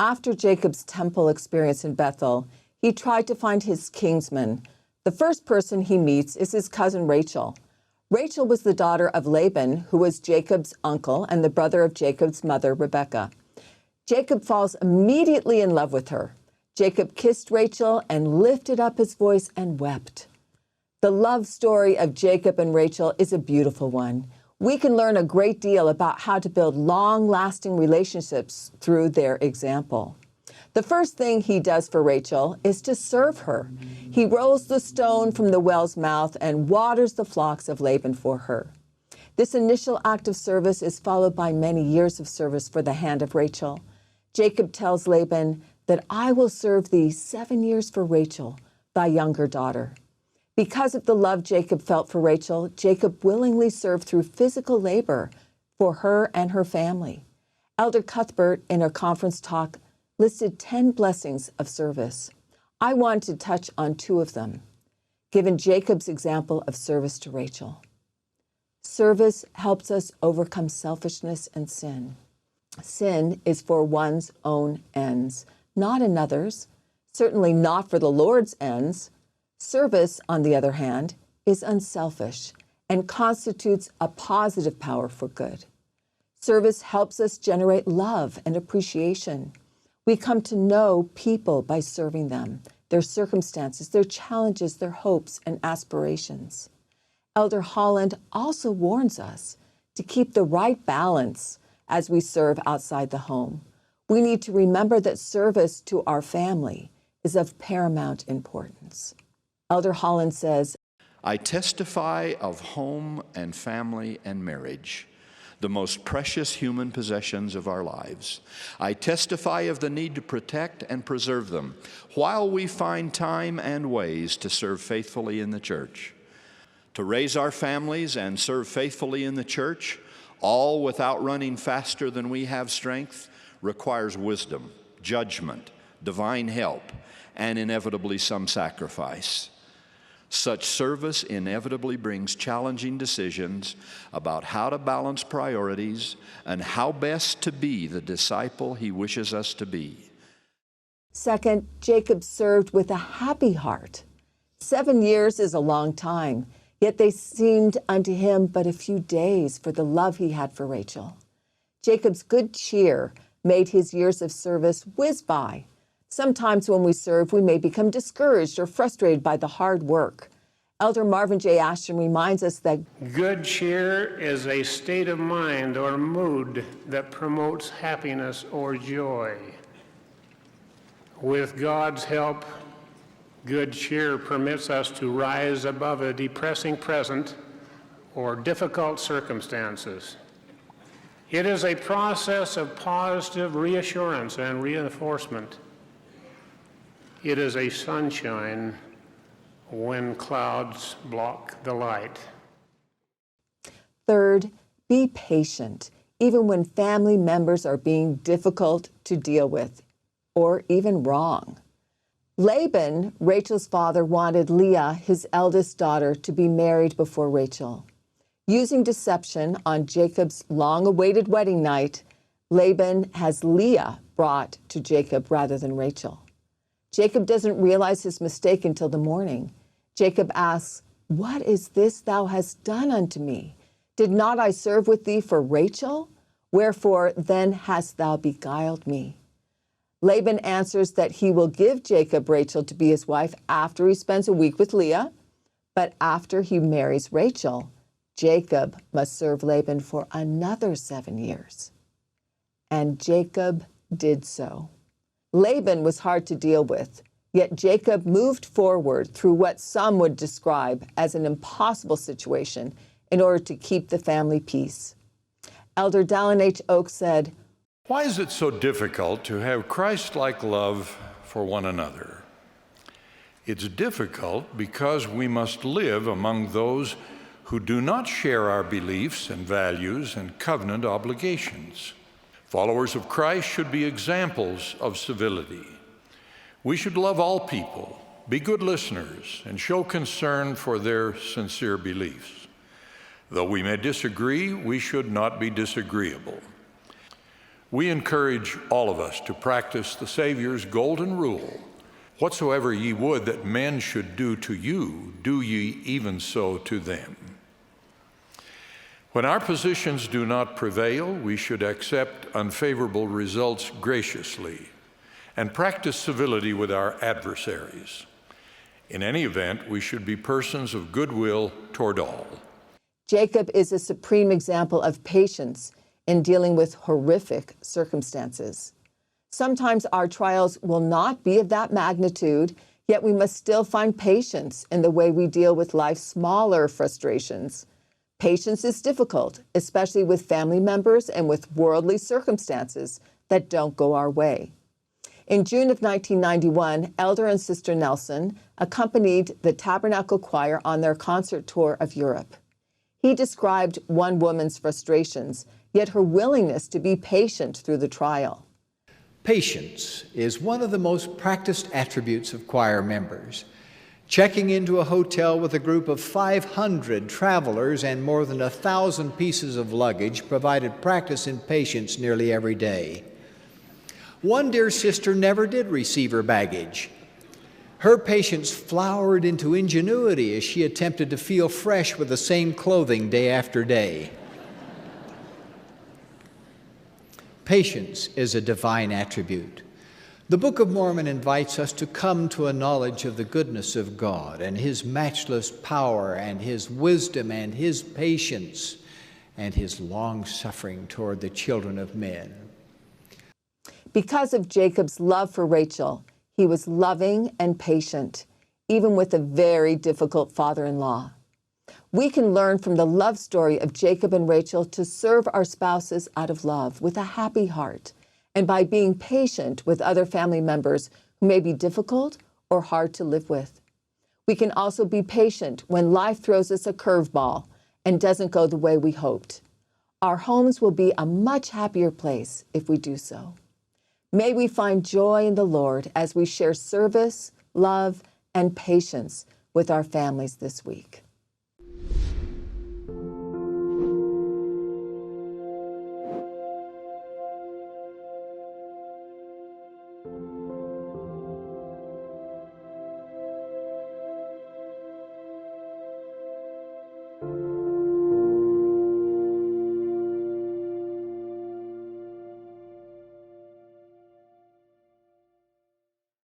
After Jacob's temple experience in Bethel, he tried to find his kinsman. The first person he meets is his cousin Rachel. Rachel was the daughter of Laban, who was Jacob's uncle and the brother of Jacob's mother, Rebekah. Jacob falls immediately in love with her. Jacob kissed Rachel and lifted up his voice and wept. The love story of Jacob and Rachel is a beautiful one. We can learn a great deal about how to build long-lasting relationships through their example. The first thing he does for Rachel is to serve her. He rolls the stone from the well's mouth and waters the flocks of Laban for her. This initial act of service is followed by many years of service for the hand of Rachel. Jacob tells Laban that I will serve thee 7 years for Rachel, thy younger daughter. Because of the love Jacob felt for Rachel, Jacob willingly served through physical labor for her and her family. Elder Cuthbert, in a conference talk, listed 10 blessings of service. I want to touch on 2 of them, given Jacob's example of service to Rachel. Service helps us overcome selfishness and sin. Sin is for one's own ends, not another's, certainly not for the Lord's ends. Service, on the other hand, is unselfish and constitutes a positive power for good. Service helps us generate love and appreciation. We come to know people by serving them, their circumstances, their challenges, their hopes and aspirations. Elder Holland also warns us to keep the right balance as we serve outside the home. We need to remember that service to our family is of paramount importance. Elder Holland says, I testify of home and family and marriage, the most precious human possessions of our lives. I testify of the need to protect and preserve them while we find time and ways to serve faithfully in the church. To raise our families and serve faithfully in the church, all without running faster than we have strength, requires wisdom, judgment, divine help, and inevitably some sacrifice. Such service inevitably brings challenging decisions about how to balance priorities and how best to be the disciple he wishes us to be. Second, Jacob served with a happy heart. 7 years is a long time, yet they seemed unto him but a few days for the love he had for Rachel. Jacob's good cheer made his years of service whiz by. Sometimes when we serve, we may become discouraged or frustrated by the hard work. Elder Marvin J. Ashton reminds us that good cheer is a state of mind or mood that promotes happiness or joy. With God's help, good cheer permits us to rise above a depressing present or difficult circumstances. It is a process of positive reassurance and reinforcement. It is a sunshine when clouds block the light. Third, be patient, even when family members are being difficult to deal with, or even wrong. Laban, Rachel's father, wanted Leah, his eldest daughter, to be married before Rachel. Using deception on Jacob's long-awaited wedding night, Laban has Leah brought to Jacob rather than Rachel. Jacob doesn't realize his mistake until the morning. Jacob asks, what is this thou hast done unto me? Did not I serve with thee for Rachel? Wherefore then hast thou beguiled me? Laban answers that he will give Jacob Rachel to be his wife after he spends a week with Leah, but after he marries Rachel, Jacob must serve Laban for another 7 years. And Jacob did so. Laban was hard to deal with, yet Jacob moved forward through what some would describe as an impossible situation in order to keep the family peace. Elder Dallin H. Oaks said, why is it so difficult to have Christ-like love for one another? It's difficult because we must live among those who do not share our beliefs and values and covenant obligations. Followers of Christ should be examples of civility. We should love all people, be good listeners, and show concern for their sincere beliefs. Though we may disagree, we should not be disagreeable. we encourage all of us to practice the Savior's golden rule: whatsoever ye would that men should do to you, do ye even so to them. When our positions do not prevail, we should accept unfavorable results graciously and practice civility with our adversaries. In any event, we should be persons of goodwill toward all. Jacob is a supreme example of patience in dealing with horrific circumstances. Sometimes our trials will not be of that magnitude, yet we must still find patience in the way we deal with life's smaller frustrations. Patience is difficult, especially with family members and with worldly circumstances that don't go our way. In June of 1991, Elder and Sister Nelson accompanied the Tabernacle Choir on their concert tour of Europe. He described one woman's frustrations, yet her willingness to be patient through the trial. Patience is one of the most practiced attributes of choir members. Checking into a hotel with a group of 500 travelers and more than 1,000 pieces of luggage provided practice in patience nearly every day. One dear sister never did receive her baggage. Her patience flowered into ingenuity as she attempted to feel fresh with the same clothing day after day. Patience is a divine attribute. The Book of Mormon invites us to come to a knowledge of the goodness of God and His matchless power and His wisdom and His patience and His long-suffering toward the children of men. Because of Jacob's love for Rachel, he was loving and patient, even with a very difficult father-in-law. We can learn from the love story of Jacob and Rachel to serve our spouses out of love with a happy heart and by being patient with other family members who may be difficult or hard to live with. We can also be patient when life throws us a curveball and doesn't go the way we hoped. Our homes will be a much happier place if we do so. May we find joy in the Lord as we share service, love, and patience with our families this week.